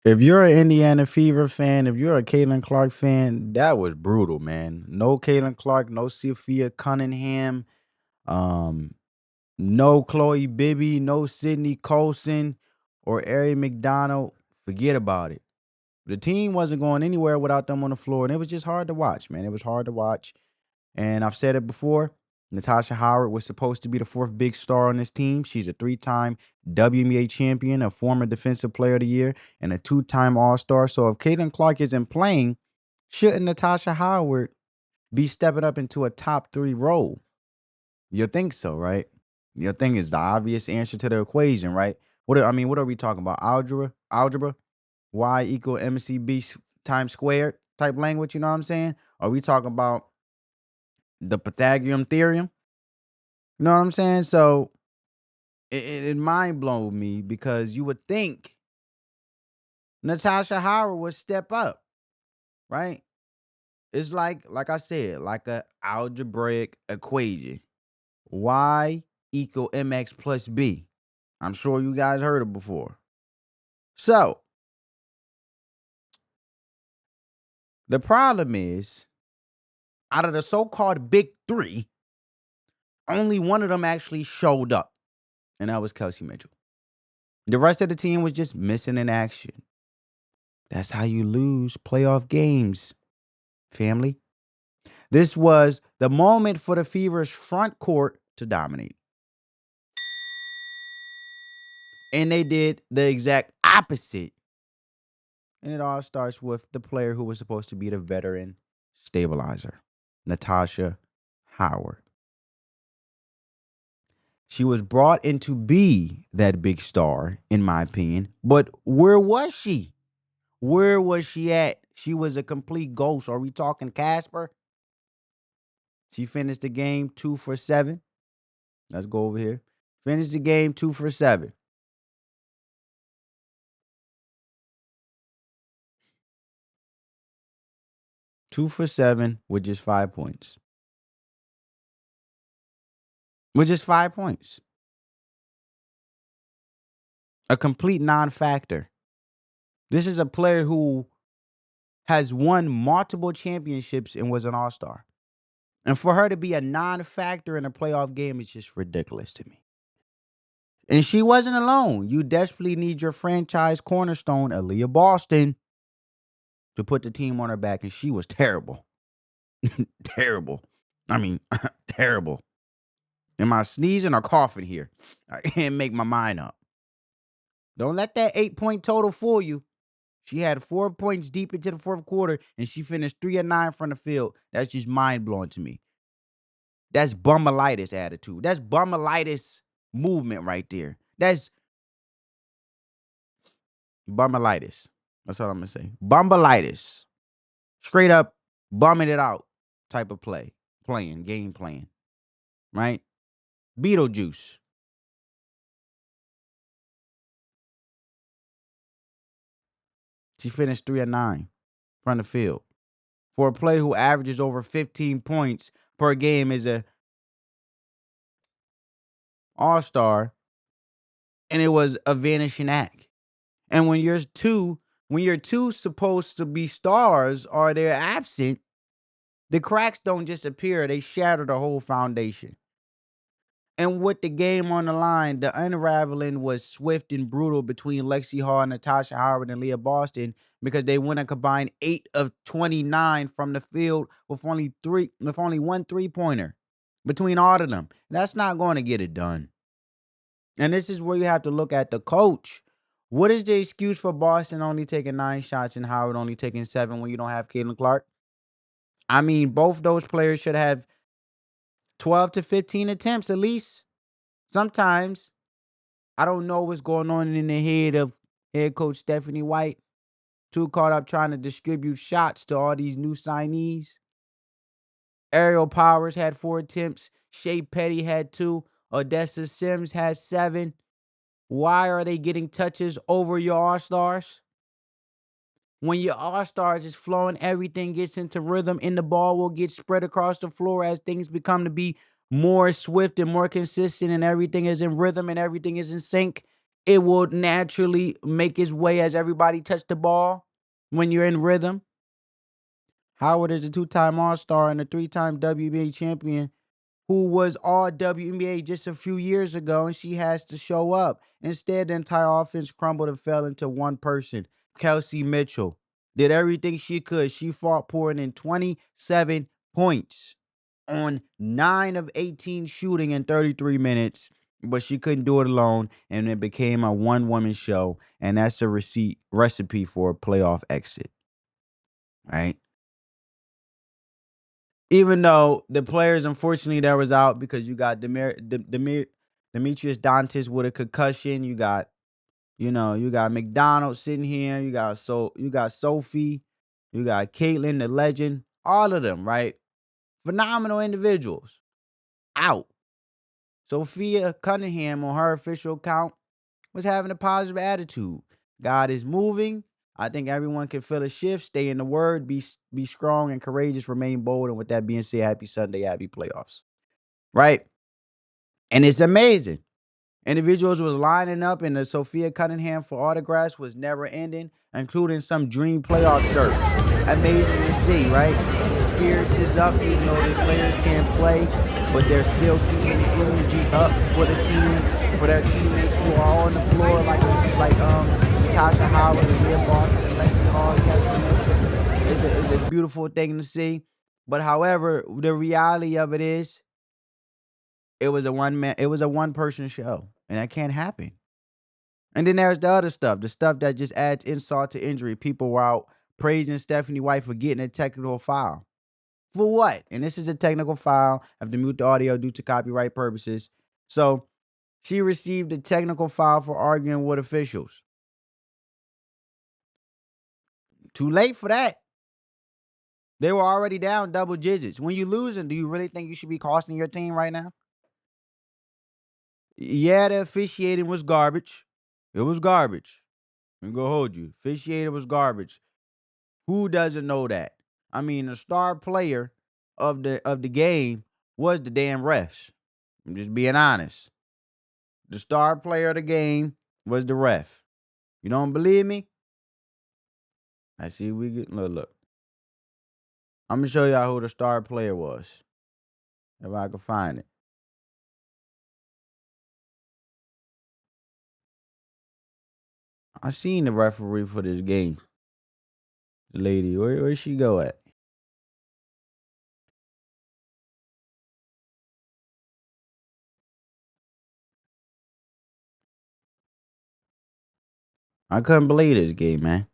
If you're an Indiana Fever fan, if you're a Caitlin Clark fan, that was brutal, man. No Caitlin Clark, no Sophie Cunningham, um, no Chloe Bibby, no Sydney Colson or Arie McDonald. Forget about it. The team wasn't going anywhere without them on the floor, and it was just hard to watch, man. It was hard to watch. And I've said it before. Natasha Howard was supposed to be the fourth big star on this team. She's a three-time WNBA champion, a former Defensive Player of the Year, and a two-time All-Star. So if Caitlin Clark isn't playing, shouldn't Natasha Howard be stepping up into a top three role? You think so, right? Your thing is the obvious answer to the equation, right? What are we talking about? Algebra? Y equal MCB times squared type language, you know what I'm saying? Are we talking about the Pythagorean theorem? You know what I'm saying? So it mind blown me because you would think Natasha Howard would step up, right? It's like I said, like a algebraic equation. Y equal mx plus b. I'm sure you guys heard it before. So the problem is, out of the so-called big three, only one of them actually showed up, and that was Kelsey Mitchell. The rest of the team was just missing in action. That's how you lose playoff games, family. This was the moment for the Fever's front court to dominate. And they did the exact opposite. And it all starts with the player who was supposed to be the veteran stabilizer, Natasha Howard. She was brought in to be that big star, in my opinion. But where was she? Where was she at? She was a complete ghost. Are we talking Casper? She finished the game 2 for 7. Let's go over here. Finished the game 2 for 7. 2 for 7 with just 5 points. With just 5 points. A complete non-factor. This is a player who has won multiple championships and was an all-star. And for her to be a non-factor in a playoff game is just ridiculous to me. And she wasn't alone. You desperately need your franchise cornerstone, Aliyah Boston, to put the team on her back, and she was terrible. Terrible. I mean, terrible. Am I sneezing or coughing here? I can't make my mind up. Don't let that 8-point total fool you. She had 4 points deep into the fourth quarter, and she finished 3 of 9 from the field. That's just mind blowing to me. That's bummalitis attitude. That's bummalitis movement right there. That's bummalitis. That's all I'm gonna say. Bumbalitis. Straight up bumming it out type of game playing, right? Beetlejuice. She finished 3 of 9 from the field. For a player who averages over 15 points per game is a all-star, and it was a vanishing act. And when you're two supposed to be stars or they're absent, the cracks don't just appear, they shatter the whole foundation. And with the game on the line, the unraveling was swift and brutal between Lexi Hall, Natasha Howard, and Leah Boston because they went a combined 8 of 29 from the field with only one three-pointer between all of them. That's not going to get it done. And this is where you have to look at the coach. What is the excuse for Boston only taking 9 shots and Howard only taking 7 when you don't have Caitlin Clark? I mean, both those players should have 12 to 15 attempts at least. Sometimes I don't know what's going on in the head of head coach Stephanie White. Too caught up trying to distribute shots to all these new signees. Ariel Powers had 4 attempts. Shea Petty had 2. Odessa Sims had 7. Why are they getting touches over your all-stars? When your all-stars is flowing, everything gets into rhythm and the ball will get spread across the floor as things become to be more swift and more consistent and everything is in rhythm and everything is in sync. it will naturally make its way as everybody touch the ball when you're in rhythm. Howard is a two-time All-Star and a three-time WNBA champion who was all WNBA just a few years ago, and she has to show up. Instead, the entire offense crumbled and fell into one person. Kelsey Mitchell did everything she could. She fought, pouring in 27 points on 9 of 18 shooting in 33 minutes, but she couldn't do it alone, and it became a one-woman show, and that's a recipe for a playoff exit, right? Even though the players, unfortunately, that was out because you got Demetrius Dantis with a concussion. You got, you got McDonald sitting here. You got Sophie. You got Caitlin, the legend. All of them, right? Phenomenal individuals out. Sophie Cunningham on her official account was having a positive attitude. God is moving. I think everyone can feel a shift. Stay in the word. Be strong and courageous. Remain bold. And with that being said, happy Sunday. Happy playoffs. Right? And it's amazing. Individuals was lining up in the Sophia Cunningham for autographs was never ending, including some dream playoff shirts. Amazing to see, right? Spirits is up, even though the players can't play, but they're still keeping the energy up for the team, for their teammates who are on the floor, like Natasha Howard, Aliyah Boston, Lexi Hall, Kelsey Mitchell. It's a beautiful thing to see. But however, the reality of it is, it was a one person show, and that can't happen. And then there's the other stuff, the stuff that just adds insult to injury. People were out praising Stephanie White for getting a technical foul. For what? And this is a technical foul. I have to mute the audio due to copyright purposes. So she received a technical foul for arguing with officials. Too late for that. They were already down double digits. When you losing, do you really think you should be costing your team right now? Yeah, the officiating was garbage. It was garbage. I'm gonna hold you. Officiating was garbage. Who doesn't know that? I mean, the star player of the game was the damn refs. I'm just being honest. The star player of the game was the ref. You don't believe me? I see. We get look. I'm gonna show y'all who the star player was, if I can find it. I seen the referee for this game. The lady, where she go at? I couldn't believe this game, man.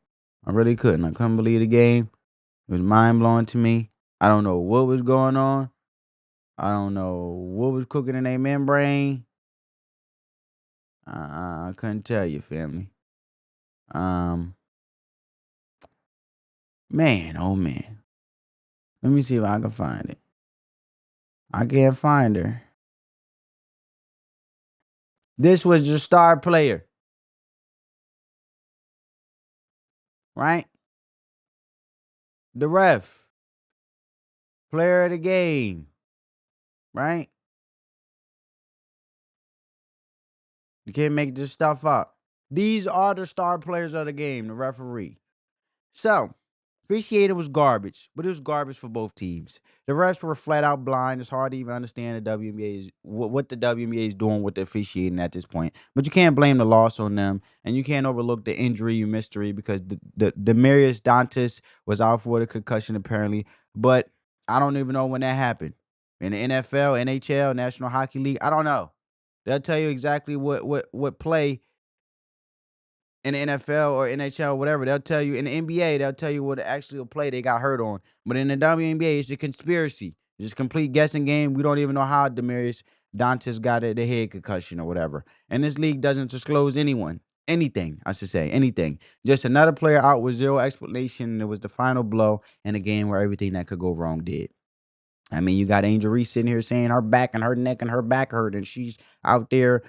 I really couldn't. I couldn't believe the game. It was mind blowing to me. I don't know what was going on. I don't know what was cooking in their membrane. I couldn't tell you, family. Um, man, oh man. Let me see if I can find it. I can't find her. This was the star player, right? The ref, player of the game, right? You can't make this stuff up. These are the star players of the game, the referee. So, officiating was garbage, but it was garbage for both teams. The refs were flat out blind. It's hard to even understand the WNBA is what the WNBA is doing with the officiating at this point. But you can't blame the loss on them, and you can't overlook the injury mystery because the Demarius Dantis was out for the concussion apparently. But I don't even know when that happened. In the NFL, NHL, National Hockey League, I don't know. They'll tell you exactly what play in the NFL or NHL, whatever. They'll tell you in the NBA, they'll tell you what actual play they got hurt on. But in the WNBA, it's a conspiracy. It's just a complete guessing game. We don't even know how Demarius Dantis got the head concussion or whatever. And this league doesn't disclose anything, I should say, anything. Just another player out with zero explanation. And it was the final blow in a game where everything that could go wrong did. I mean, you got Angel Reese sitting here saying her back and her neck and her back hurt, and she's out there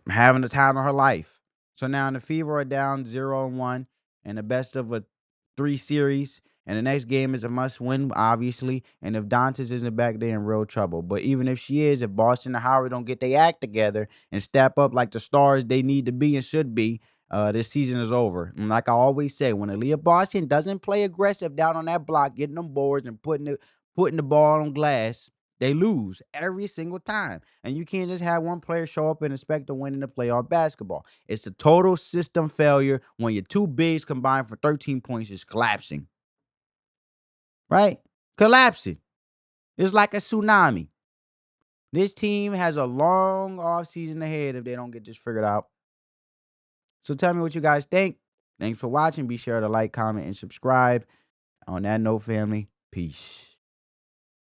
having the time of her life. So now the Fever are down 0-1 in the best of a 3 series, And the next game is a must-win, obviously. And if Dantas isn't back, they're in real trouble. But even if she is, if Boston and Howard don't get their act together and step up like the stars they need to be and should be, this season is over. And like I always say, when Aliyah Boston doesn't play aggressive down on that block, getting them boards and putting the ball on glass, they lose every single time. And you can't just have one player show up and expect to win in the playoff basketball. It's a total system failure when your two bigs combined for 13 points is collapsing. Right? Collapsing. It's like a tsunami. This team has a long offseason ahead if they don't get this figured out. So tell me what you guys think. Thanks for watching. Be sure to like, comment, and subscribe. On that note, family, peace.